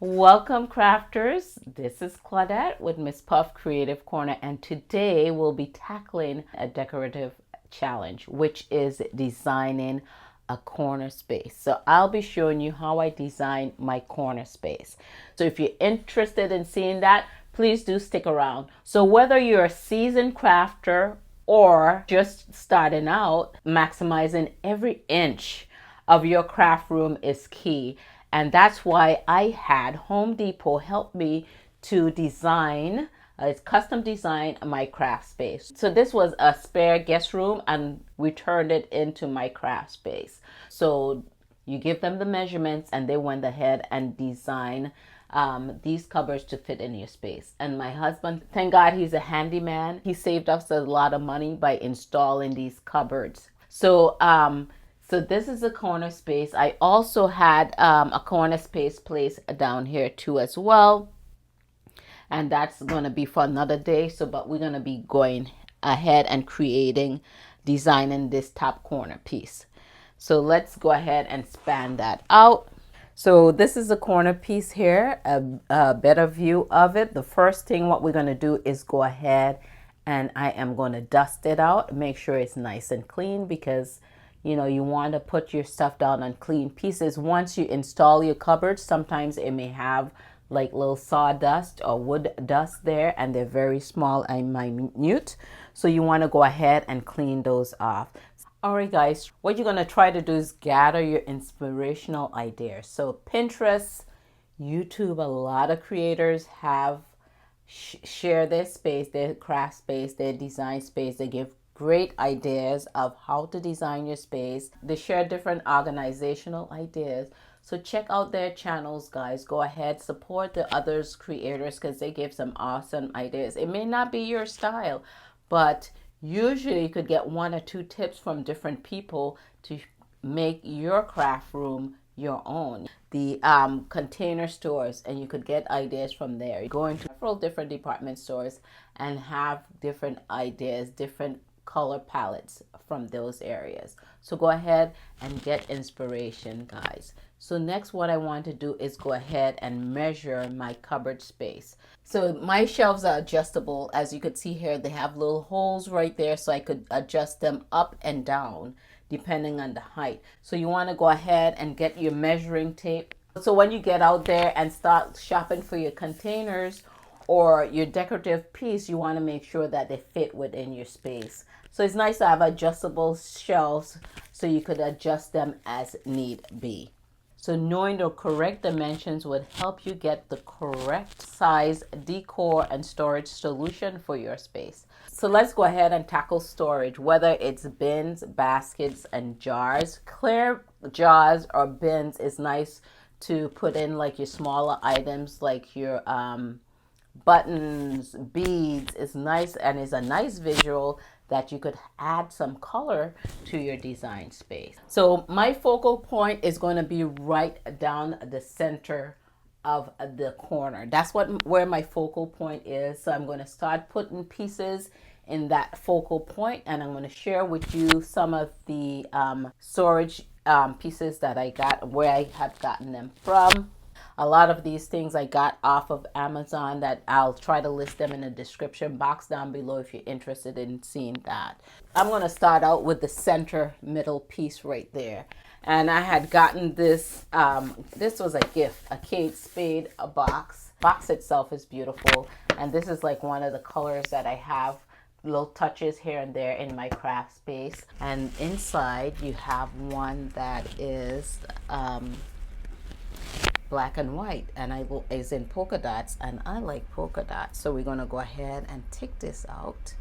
Welcome, crafters. This is Claudette with Miss Puff Creative Corner, and today we'll be tackling a decorative challenge, which is designing a corner space. So I'll be showing you how I design my corner space. So if you're interested in seeing that, please do stick around. So whether you're a seasoned crafter or just starting out, maximizing every inch of your craft room is key. And that's why I had Home Depot help me to design, custom design my craft space. So this was a spare guest room and we turned it into my craft space. So you give them the measurements and they went ahead and design these cupboards to fit in your space. And my husband, thank God he's a handyman. He saved us a lot of money by installing these cupboards. So this is a corner space. I also had a corner space place down here too as well. And that's going to be for another day. But we're going to be going ahead and designing this top corner piece. So let's go ahead and span that out. So this is a corner piece here, a better view of it. The first thing what we're going to do is go ahead and I am going to dust it out. Make sure it's nice and clean because you want to put your stuff down on clean pieces. Once you install your cupboards, sometimes it may have like little sawdust or wood dust there, and they're very small and minute. So you want to go ahead and clean those off. All right, guys, what you're going to try to do is gather your inspirational ideas. So Pinterest, YouTube, a lot of creators have share their space, their craft space, their design space. They give great ideas of how to design your space. They share different organizational ideas. So check out their channels, guys. Go ahead, support the others creators because they give some awesome ideas. It may not be your style, but usually you could get one or two tips from different people to make your craft room your own. The container stores, and you could get ideas from there. Go into several different department stores and have different ideas, different color palettes from those areas. So go ahead and get inspiration, guys. So next, what I want to do is go ahead and measure my cupboard space. So my shelves are adjustable. As you could see here, they have little holes right there, so I could adjust them up and down depending on the height. So you want to go ahead and get your measuring tape. So when you get out there and start shopping for your containers or your decorative piece, you want to make sure that they fit within your space. So it's nice to have adjustable shelves so you could adjust them as need be. So knowing the correct dimensions would help you get the correct size, decor, and storage solution for your space. So let's go ahead and tackle storage, whether it's bins, baskets, and jars. Clear jars or bins is nice to put in like your smaller items like your buttons, beads. Is nice and is a nice visual that you could add some color to your design space. So my focal point is going to be right down the center of the corner. That's where my focal point is. So I'm going to start putting pieces in that focal point, and I'm going to share with you some of the storage pieces that I got, where I have gotten them from. A lot of these things I got off of Amazon, that I'll try to list them in the description box down below if you're interested in seeing that. I'm going to start out with the center middle piece right there. And I had gotten this, this was a gift, a Kate Spade box. The box itself is beautiful. And this is like one of the colors that I have little touches here and there in my craft space. And inside you have one that is black and white, and is in polka dots, and I like polka dots. So we're going to go ahead and take this out.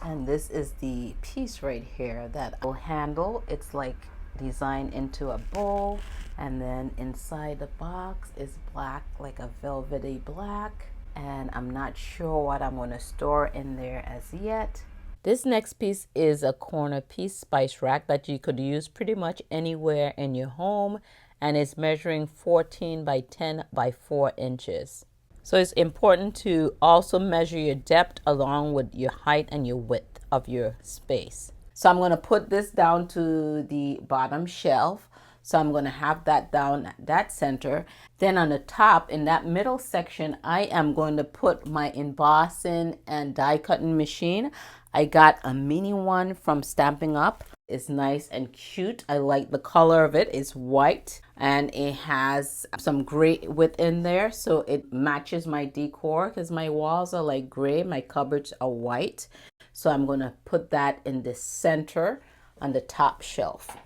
And this is the piece right here that will handle. It's like designed into a bowl, and then inside the box is black, like a velvety black. And I'm not sure what I'm going to store in there as yet. This next piece is a corner piece spice rack that you could use pretty much anywhere in your home, and it's measuring 14 by 10 by 4 inches. So it's important to also measure your depth along with your height and your width of your space. So I'm going to put this down to the bottom shelf. So I'm going to have that down at that center. Then on the top, in that middle section, I am going to put my embossing and die cutting machine. I got a mini one from Stampin' Up. It's nice and cute. I like the color of it. It's white and it has some gray within there, so it matches my decor because my walls are like gray, my cupboards are white. So I'm going to put that in the center on the top shelf.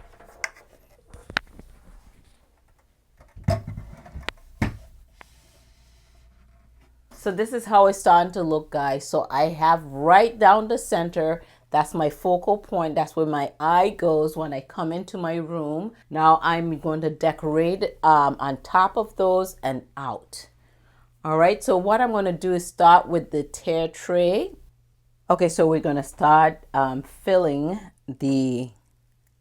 So this is how it's starting to look, guys. So I have right down the center. That's my focal point. That's where my eye goes when I come into my room. Now I'm going to decorate on top of those and out. All right, so what I'm going to do is start with the tear tray. Okay, so we're going to start filling the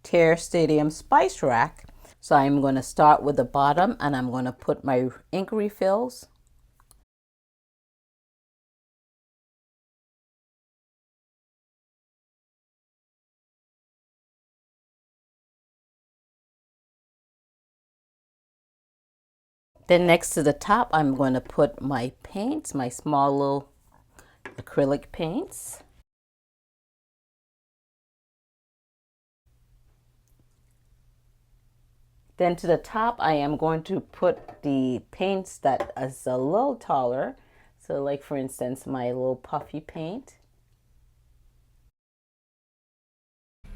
Tear Stadium Spice Rack. So I'm going to start with the bottom and I'm going to put my ink refills. Then next to the top, I'm going to put my paints, my small little acrylic paints. Then to the top, I am going to put the paints that is a little taller. So like for instance, my little puffy paint.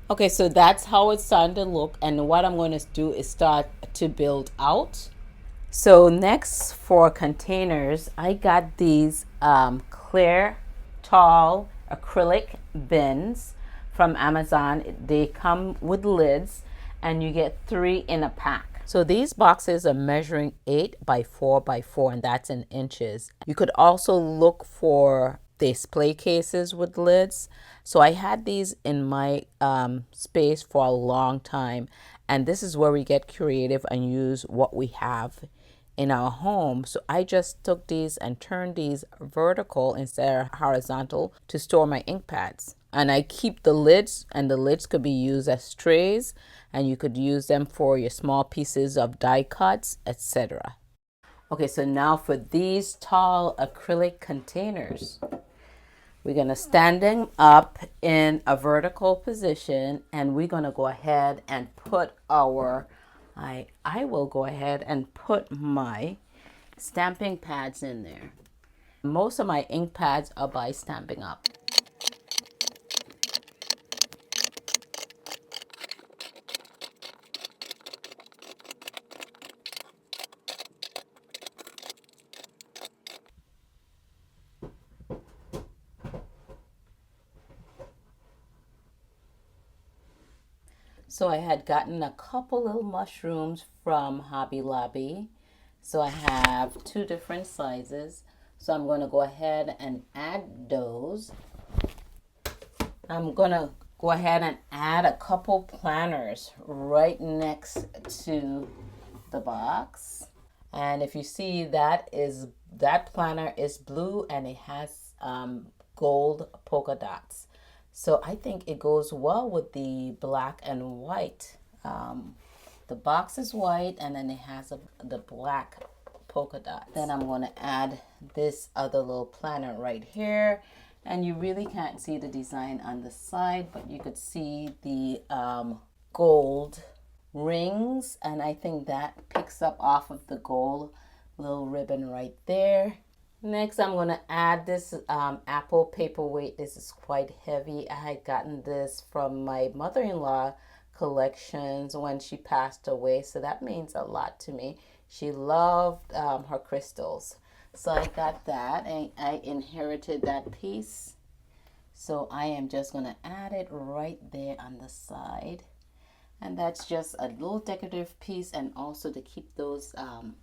Okay, so that's how it's starting to look. And what I'm going to do is start to build out. So next for containers, I got these clear, tall acrylic bins from Amazon. They come with lids and you get 3 in a pack. So these boxes are measuring 8 by 4 by 4 and that's in inches. You could also look for display cases with lids. So I had these in my space for a long time, and this is where we get creative and use what we have in our home. So I just took these and turned these vertical instead of horizontal to store my ink pads. And I keep the lids, and the lids could be used as trays, and you could use them for your small pieces of die cuts, etc. Okay, so now for these tall acrylic containers, we're going to stand them up in a vertical position, and we're going to go ahead and put our I will go ahead and put my stamping pads in there. Most of my ink pads are by Stampin' Up. So I had gotten a couple little mushrooms from Hobby Lobby. So I have 2 different sizes. So I'm going to go ahead and add those. I'm going to go ahead and add a couple planners right next to the box. And if you see, that planner is blue and it has gold polka dots. So I think it goes well with the black and white. The box is white and then it has the black polka dot. Then I'm going to add this other little planner right here. And you really can't see the design on the side, but you could see the gold rings. And I think that picks up off of the gold little ribbon right there. Next, I'm going to add this apple paperweight. This is quite heavy. I had gotten this from my mother-in-law collections when she passed away, so that means a lot to me. She loved her crystals. So I got that, and I inherited that piece. So I am just going to add it right there on the side. And that's just a little decorative piece, and also to keep those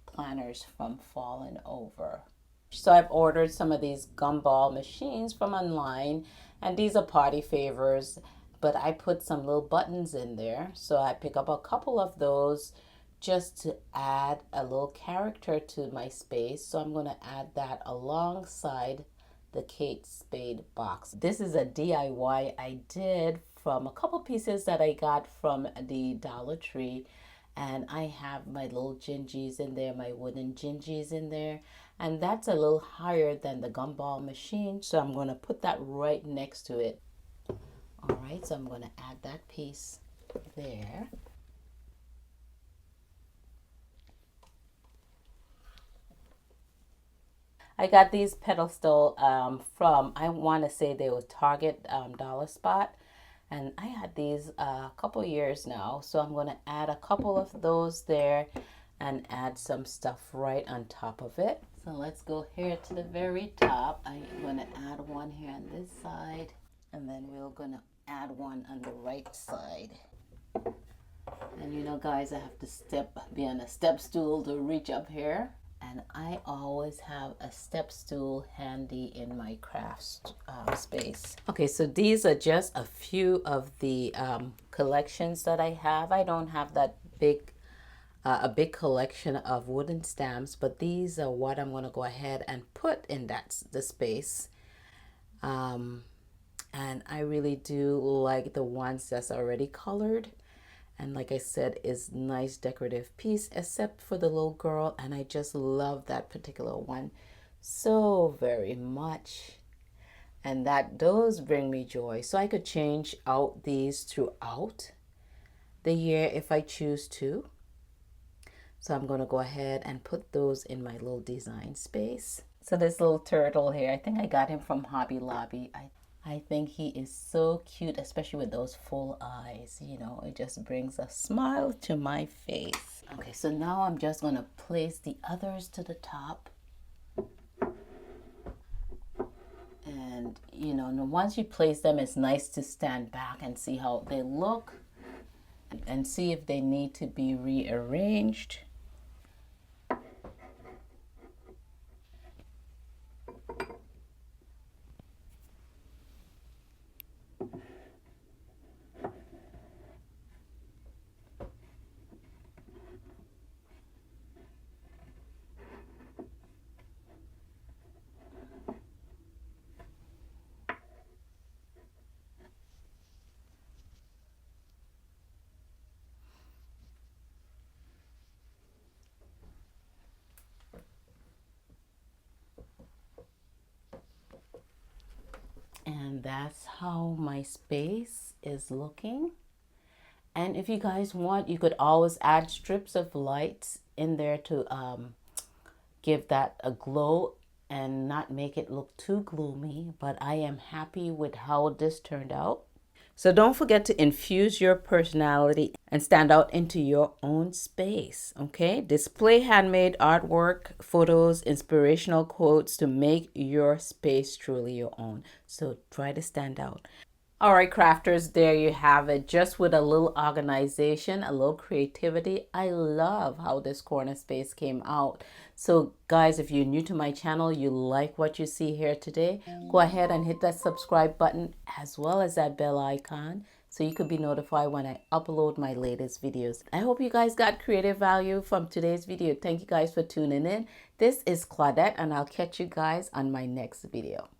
planners from falling over. So I've ordered some of these gumball machines from online, and these are party favors, but I put some little buttons in there. So I pick up a couple of those just to add a little character to my space. So I'm going to add that alongside the Kate Spade box. This is a DIY I did from a couple pieces that I got from the Dollar Tree. And I have my little gingies in there, my wooden gingies in there. And that's a little higher than the gumball machine. So I'm going to put that right next to it. All right, so I'm going to add that piece there. I got these pedestal from, I want to say they were Target Dollar Spot. And I had these a couple years now. So I'm going to add a couple of those there and add some stuff right on top of it. So let's go here to the very top. I'm going to add one here on this side. And then we're going to add one on the right side. And you know, guys, I have to be on a step stool to reach up here. And I always have a step stool handy in my craft space. Okay, so these are just a few of the collections that I have. I don't have that big, a big collection of wooden stamps, but these are what I'm going to go ahead and put in the space. And I really do like the ones that's already colored. And like I said, is nice decorative piece, except for the little girl. And I just love that particular one so very much. And those bring me joy. So I could change out these throughout the year if I choose to. So I'm going to go ahead and put those in my little design space. So this little turtle here, I think I got him from Hobby Lobby. I think he is so cute, especially with those full eyes. You know, it just brings a smile to my face. Okay, so now I'm just going to place the others to the top. And, you know, once you place them, it's nice to stand back and see how they look and see if they need to be rearranged. And that's how my space is looking. And if you guys want, you could always add strips of lights in there to give that a glow and not make it look too gloomy. But I am happy with how this turned out. So don't forget to infuse your personality and stand out into your own space, okay? Display handmade artwork, photos, inspirational quotes to make your space truly your own. So try to stand out. All right, crafters, there you have it. Just with a little organization, a little creativity. I love how this corner space came out. So guys, if you're new to my channel, you like what you see here today, go ahead and hit that subscribe button as well as that bell icon so you could be notified when I upload my latest videos. I hope you guys got creative value from today's video. Thank you guys for tuning in. This is Claudette, and I'll catch you guys on my next video.